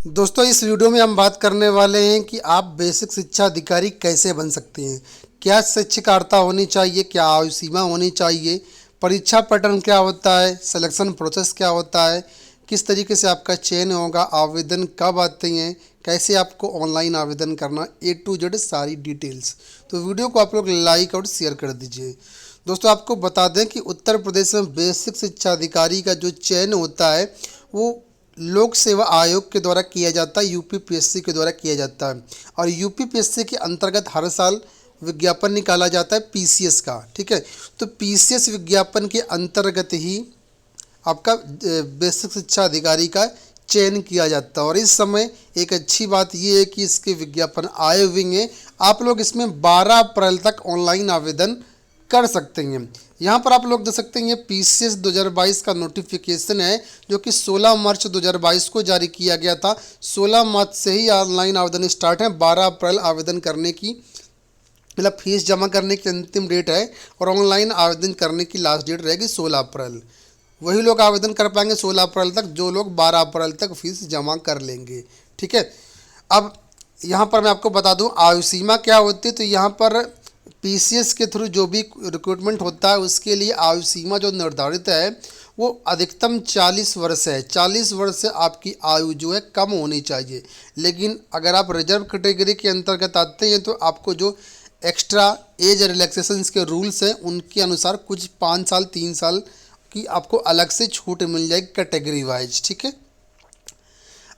दोस्तों इस वीडियो में हम बात करने वाले हैं कि आप बेसिक शिक्षा अधिकारी कैसे बन सकते हैं। क्या शैक्षिक अर्हता होनी चाहिए, क्या आयु सीमा होनी चाहिए, परीक्षा पैटर्न क्या होता है, सिलेक्शन प्रोसेस क्या होता है, किस तरीके से आपका चयन होगा, आवेदन कब आते हैं, कैसे आपको ऑनलाइन आवेदन करना, ए टू जेड सारी डिटेल्स। तो वीडियो को आप लोग लाइक और शेयर कर दीजिए। दोस्तों आपको बता दें कि उत्तर प्रदेश में बेसिक शिक्षा अधिकारी का जो चयन होता है वो लोक सेवा आयोग के द्वारा किया जाता है, यूपीपीएससी के द्वारा किया जाता है। और यूपीपीएससी के अंतर्गत हर साल विज्ञापन निकाला जाता है पीसीएस का। ठीक है, तो पीसीएस विज्ञापन के अंतर्गत ही आपका बेसिक शिक्षा अधिकारी का चयन किया जाता है। और इस समय एक अच्छी बात ये है कि इसके विज्ञापन आए हुए हैं। आप लोग इसमें 12 अप्रैल तक ऑनलाइन आवेदन कर सकते हैं। यहाँ पर आप लोग देख सकते हैं ये पीसीएस 2022 का नोटिफिकेशन है जो कि 16 मार्च 2022 को जारी किया गया था। 16 मार्च से ही ऑनलाइन आवेदन स्टार्ट है। 12 अप्रैल आवेदन करने की मतलब फीस जमा करने की अंतिम डेट है और ऑनलाइन आवेदन करने की लास्ट डेट रहेगी 16 अप्रैल। वही लोग आवेदन कर पाएंगे 16 अप्रैल तक जो लोग 12 अप्रैल तक फीस जमा कर लेंगे। ठीक है, अब यहाँ पर मैं आपको बता दूँ आयु सीमा क्या होती है। तो यहाँ पर पीसीएस के थ्रू जो भी रिक्रूटमेंट होता है उसके लिए आयु सीमा जो निर्धारित है वो अधिकतम 40 वर्ष है। 40 वर्ष से आपकी आयु जो है कम होनी चाहिए। लेकिन अगर आप रिजर्व कैटेगरी के अंतर्गत आते हैं तो आपको जो एक्स्ट्रा एज रिलैक्सेशंस के रूल्स हैं उनके अनुसार कुछ 5 साल 3 साल की आपको अलग से छूट मिल जाएगी कैटेगरी वाइज। ठीक है,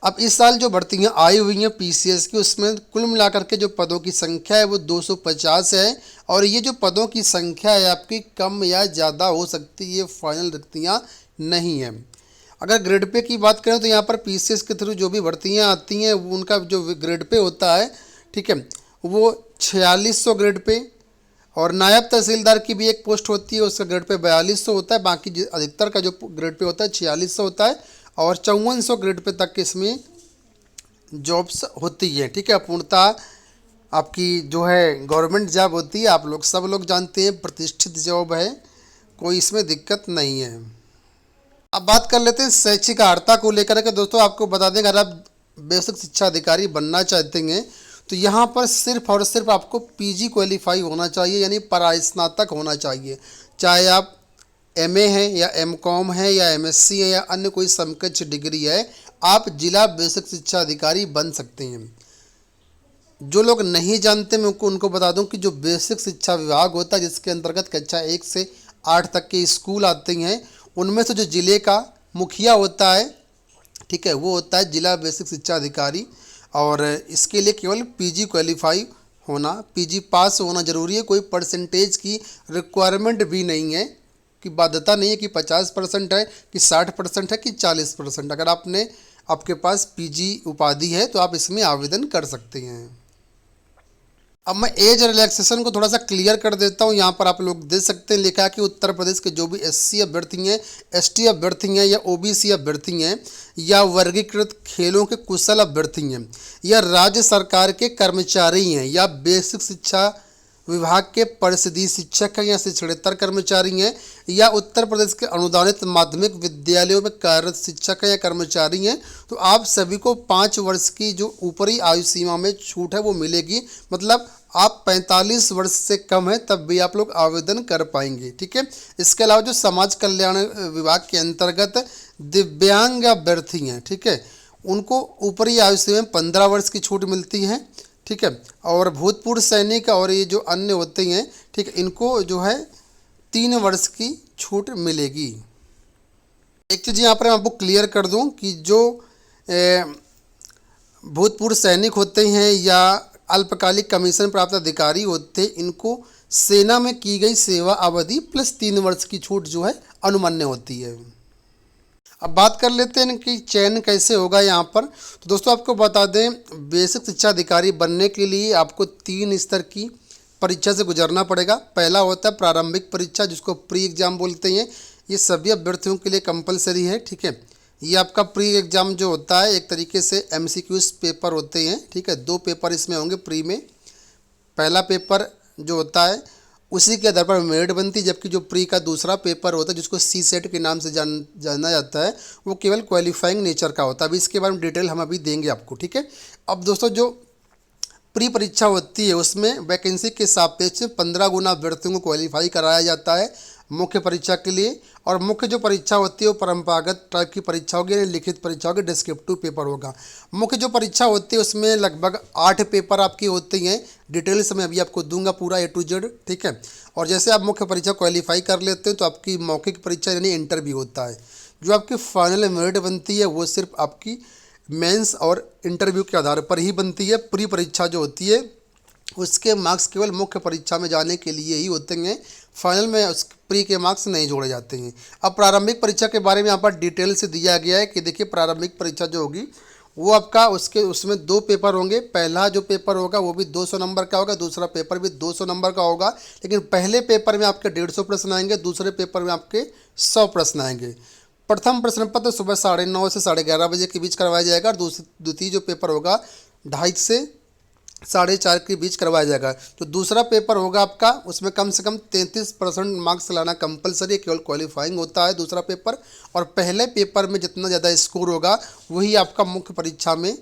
अब इस साल जो भर्तियां आई हुई हैं पीसीएस की उसमें कुल मिलाकर के जो पदों की संख्या है वो 250 है। और ये जो पदों की संख्या है आपकी कम या ज़्यादा हो सकती है, ये फाइनल रिक्तियाँ नहीं है। अगर ग्रेड पे की बात करें तो यहाँ पर पीसीएस के थ्रू जो भी भर्तियाँ आती हैं वो उनका जो ग्रेड पे होता है, ठीक है, वो 4600 ग्रेड पे। और नायब तहसीलदार की भी एक पोस्ट होती है, उसका ग्रेड पे 4200 होता है। बाकी अधिकतर का जो ग्रेड पे होता है 4600 होता है और 5400 ग्रेड पे तक इसमें जॉब्स होती है। ठीक है, पूर्णतः आपकी जो है गवर्नमेंट जॉब होती है, आप लोग सब लोग जानते हैं, प्रतिष्ठित जॉब है, कोई इसमें दिक्कत नहीं है। अब बात कर लेते हैं शैक्षिक अर्हता को लेकर के। दोस्तों आपको बता दें अगर आप बेसिक शिक्षा अधिकारी बनना चाहते हैं तो यहाँ पर सिर्फ और सिर्फ आपको पीजी क्वालिफाई होना चाहिए, यानी परास्नातक होना चाहिए। चाहे आप एमए है या एमकॉम है या एमएससी है या अन्य कोई समकक्ष डिग्री है, आप जिला बेसिक शिक्षा अधिकारी बन सकते हैं। जो लोग नहीं जानते मैं उनको बता दूं कि जो बेसिक शिक्षा विभाग होता है जिसके अंतर्गत कक्षा 1 से 8 तक के स्कूल आते हैं उनमें से जो जिले का मुखिया होता है, ठीक है, वो होता है जिला बेसिक शिक्षा अधिकारी। और इसके लिए केवल पीजी क्वालिफाई होना, पीजी पास होना ज़रूरी है। कोई परसेंटेज की रिक्वायरमेंट भी नहीं है, कि बाध्यता नहीं है कि 50% है कि 60% है कि 40%। अगर आपके पास पीजी उपाधि है तो आप इसमें आवेदन कर सकते हैं। अब मैं एज रिलैक्सेशन को थोड़ा सा क्लियर कर देता हूँ। यहाँ पर आप लोग देख सकते हैं लिखा है कि उत्तर प्रदेश के जो भी एससी अभ्यर्थी हैं, एसटी अभ्यर्थी हैं या ओबीसी अभ्यर्थी हैं या वर्गीकृत खेलों के कुशल अभ्यर्थी हैं या राज्य सरकार के कर्मचारी हैं या बेसिक शिक्षा विभाग के परिषदीय शिक्षक हैं या शिक्षणेतर कर्मचारी हैं या उत्तर प्रदेश के अनुदानित माध्यमिक विद्यालयों में कार्यरत शिक्षक हैं या कर्मचारी हैं, तो आप सभी को 5 वर्ष की जो ऊपरी आयु सीमा में छूट है वो मिलेगी। मतलब आप 45 वर्ष से कम है तब भी आप लोग आवेदन कर पाएंगे। ठीक है, इसके अलावा जो समाज कल्याण विभाग के अंतर्गत दिव्यांग अभ्यर्थी हैं, ठीक है, उनको ऊपरी आयु सीमा में 15 वर्ष की छूट मिलती है। ठीक है, और भूतपूर्व सैनिक और ये जो अन्य होते हैं, ठीक है, इनको जो है 3 वर्ष की छूट मिलेगी। एक चीज़ यहाँ पर मैं आपको क्लियर कर दूं कि जो भूतपूर्व सैनिक होते हैं या अल्पकालिक कमीशन प्राप्त अधिकारी होते हैं इनको सेना में की गई सेवा अवधि प्लस 3 वर्ष की छूट जो है अनुमान्य होती है। अब बात कर लेते हैं कि चयन कैसे होगा यहाँ पर। तो दोस्तों आपको बता दें बेसिक शिक्षा अधिकारी बनने के लिए आपको 3 स्तर की परीक्षा से गुजरना पड़ेगा। पहला होता है प्रारंभिक परीक्षा जिसको प्री एग्ज़ाम बोलते हैं, ये सभी अभ्यर्थियों के लिए कंपलसरी है। ठीक है, ये आपका प्री एग्ज़ाम जो होता है एक तरीके से एमसीक्यूज पेपर होते हैं। ठीक है, 2 पेपर इसमें होंगे प्री में। पहला पेपर जो होता है उसी के आधार पर मेरिट बनती है। जबकि जो प्री का दूसरा पेपर होता है जिसको सी सेट के नाम से जाना जाता है, वो केवल क्वालिफाइंग नेचर का होता है। अभी इसके बारे में डिटेल हम अभी देंगे आपको, ठीक है। अब दोस्तों, जो प्री परीक्षा होती है उसमें वैकेंसी के सापेक्ष 15 गुना अभ्यर्थियों को क्वालिफाई कराया जाता है मुख्य परीक्षा के लिए। और मुख्य जो परीक्षा होती है वो परंपरागत टाइप की परीक्षा होगी, लिखित परीक्षा होगी, डिस्क्रिप्टिव पेपर होगा। मुख्य जो परीक्षा होती है उसमें लगभग 8 पेपर आपकी होती हैं। डिटेल्स मैं अभी आपको दूंगा पूरा A to Z, ठीक है। और जैसे आप मुख्य परीक्षा क्वालिफाई कर लेते हैं तो आपकी मौखिक परीक्षा यानी इंटरव्यू होता है। जो आपकी फाइनल मेरिट बनती है वो सिर्फ आपकी मेंस और इंटरव्यू के आधार पर ही बनती है। प्री परीक्षा जो होती है उसके मार्क्स केवल मुख्य परीक्षा में जाने के लिए ही होते हैं, फाइनल में उस प्री के मार्क्स नहीं जोड़े जाते हैं। अब प्रारंभिक परीक्षा के बारे में यहाँ पर डिटेल से दिया गया है कि देखिए, प्रारंभिक परीक्षा जो होगी वो आपका उसमें 2 पेपर होंगे। पहला जो पेपर होगा वो भी 200 नंबर का होगा, दूसरा पेपर भी 200 नंबर का होगा। लेकिन पहले पेपर में आपके 150 प्रश्न आएंगे, दूसरे पेपर में आपके 100 प्रश्न आएंगे। प्रथम प्रश्न पत्र सुबह 9:30 से 11:30 बजे के बीच करवाया जाएगा और द्वितीय जो पेपर होगा 2:30 से 4:30 के बीच करवाया जाएगा। तो दूसरा पेपर होगा आपका, उसमें कम से कम 33% मार्क्स लाना कंपलसरी, केवल क्वालिफाइंग होता है दूसरा पेपर। और पहले पेपर में जितना ज़्यादा स्कोर होगा वही आपका मुख्य परीक्षा में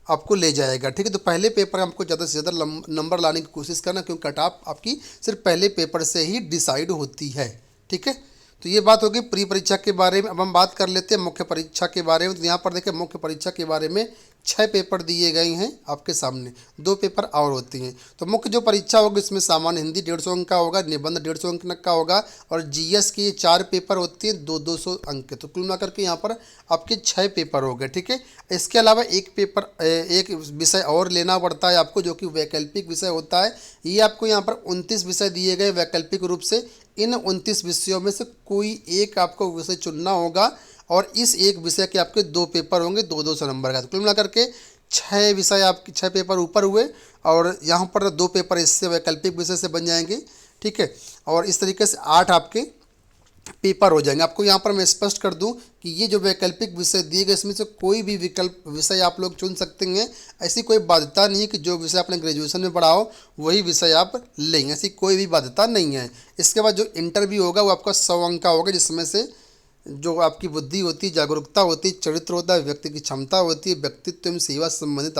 आपको ले जाएगा, ठीक है। तो पहले पेपर में आपको ज़्यादा से ज़्यादा नंबर लाने की कोशिश करना, क्योंकि कट ऑफ आपकी सिर्फ पहले पेपर से ही डिसाइड होती है, ठीक है। तो ये बात होगी प्री परीक्षा के बारे में। अब हम बात कर लेते हैं मुख्य परीक्षा के बारे में। तो यहाँ पर देखिए, मुख्य परीक्षा के बारे में 6 पेपर दिए गए हैं आपके सामने, 2 पेपर और होती हैं। तो मुख्य जो परीक्षा होगी इसमें सामान्य हिंदी 150 अंक का होगा, निबंध 150 अंक का होगा और जीएस की 4 पेपर होती हैं 200 अंक के। तो कुल मिलाकर के यहाँ पर आपके 6 पेपर हो गए, ठीक है। इसके अलावा एक विषय और लेना पड़ता है आपको, जो कि वैकल्पिक विषय होता है। ये आपको यहाँ पर 29 विषय दिए गए वैकल्पिक रूप से। इन 29 विषयों में से कोई एक आपको विषय चुनना होगा और इस एक विषय के आपके 2 पेपर होंगे 200 नंबर का। तो कुल मिलाकर के 6 विषय आपके 6 पेपर ऊपर हुए और यहाँ पर 2 पेपर इससे वैकल्पिक विषय से बन जाएंगे, ठीक है। और इस तरीके से 8 आपके पेपर हो जाएंगे। आपको यहाँ पर मैं स्पष्ट कर दूं कि ये जो वैकल्पिक विषय दिए गए इसमें से कोई भी विकल्प विषय आप लोग चुन सकते हैं। ऐसी कोई बाध्यता नहीं कि जो विषय आपने ग्रेजुएशन में पढ़ा हो वही विषय आप लेंगे, ऐसी कोई भी बाध्यता नहीं है। इसके बाद जो इंटरव्यू होगा वो आपका 100 अंक का होगा, जिसमें से जो आपकी बुद्धि होती है, जागरूकता होती है, चरित्र होता है, व्यक्ति की क्षमता होती है, व्यक्तित्व एवं सेवा से संबंधित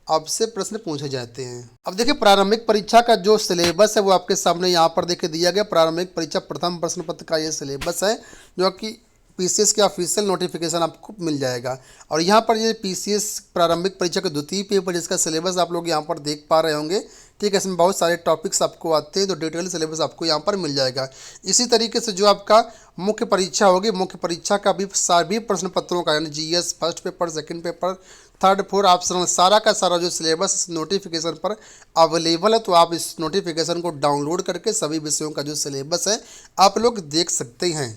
आपसे प्रश्न पूछे जाते हैं। अब देखिए, प्रारंभिक परीक्षा का जो सिलेबस है वो आपके सामने यहाँ पर देखिए दिया गया। प्रारंभिक परीक्षा प्रथम प्रश्न पत्र का ये सिलेबस है, जो कि पीसीएस के ऑफिशियल नोटिफिकेशन आपको मिल जाएगा। और यहाँ पर ये पीसीएस प्रारंभिक परीक्षा का द्वितीय पेपर जिसका सिलेबस आप लोग यहाँ पर देख पा रहे होंगे, ठीक है। इसमें बहुत सारे टॉपिक्स आपको आते हैं, तो डिटेल सिलेबस आपको यहाँ पर मिल जाएगा। इसी तरीके से जो आपका मुख्य परीक्षा होगी, मुख्य परीक्षा का भी सभी प्रश्न पत्रों का यानी GS first paper, second paper, third, fourth optional, सारा का सारा जो सिलेबस इस नोटिफिकेशन पर अवेलेबल है। तो आप इस नोटिफिकेशन को डाउनलोड करके सभी विषयों का जो सिलेबस है आप लोग देख सकते हैं।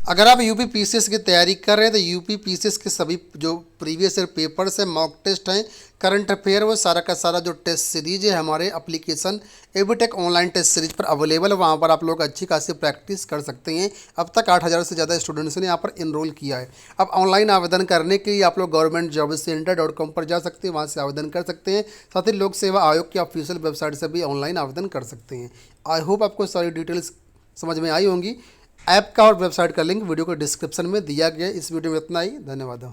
अगर आप यूपी पीसीएस की तैयारी कर रहे हैं तो यूपी पीसीएस के सभी जो प्रीवियस ईयर पेपर्स हैं, मॉक टेस्ट हैं, करंट अफेयर, वो सारा का सारा जो टेस्ट सीरीज है हमारे एप्लीकेशन एबीटेक ऑनलाइन टेस्ट सीरीज पर अवेलेबल है। वहाँ पर आप लोग अच्छी खासी प्रैक्टिस कर सकते हैं। अब तक 8000 से ज़्यादा स्टूडेंट्स ने यहाँ पर इनरोल किया है। अब ऑनलाइन आवेदन करने के लिए आप लोग governmentjobcenter.com पर जा सकते हैं, वहाँ से आवेदन कर सकते हैं। साथ ही लोक सेवा आयोग की ऑफिशियल वेबसाइट से भी ऑनलाइन आवेदन कर सकते हैं। आई होप आपको सारी डिटेल्स समझ में आई होंगी। ऐप का और वेबसाइट का लिंक वीडियो को डिस्क्रिप्शन में दिया गया है। इस वीडियो में इतना ही, धन्यवाद।